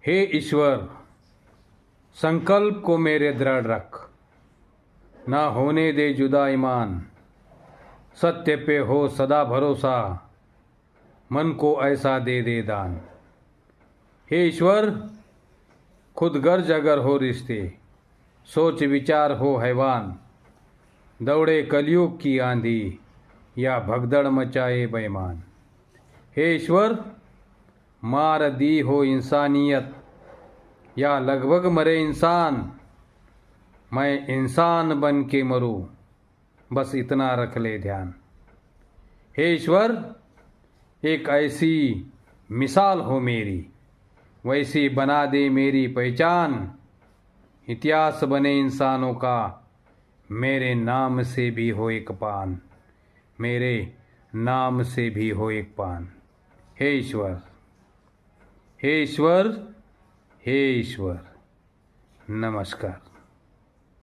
हे ईश्वर, संकल्प को मेरे दृढ़ रख, ना होने दे जुदा ईमान, सत्य पे हो सदा भरोसा, मन को ऐसा दे दे दान। हे ईश्वर, खुद गर्ज अगर हो रिश्ते, सोच विचार हो हैवान, दौड़े कलयुग की आंधी या भगदड़ मचाए बेईमान। हे ईश्वर, मार दी हो इंसानियत या लगभग मरे इंसान, मैं इंसान बन के मरूं, बस इतना रख ले ध्यान। हे ईश्वर, एक ऐसी मिसाल हो मेरी, वैसी बना दे मेरी पहचान, इतिहास बने इंसानों का, मेरे नाम से भी हो एक पान, मेरे नाम से भी हो एक पान। हे ईश्वर, हे ईश्वर, हे ईश्वर, नमस्कार।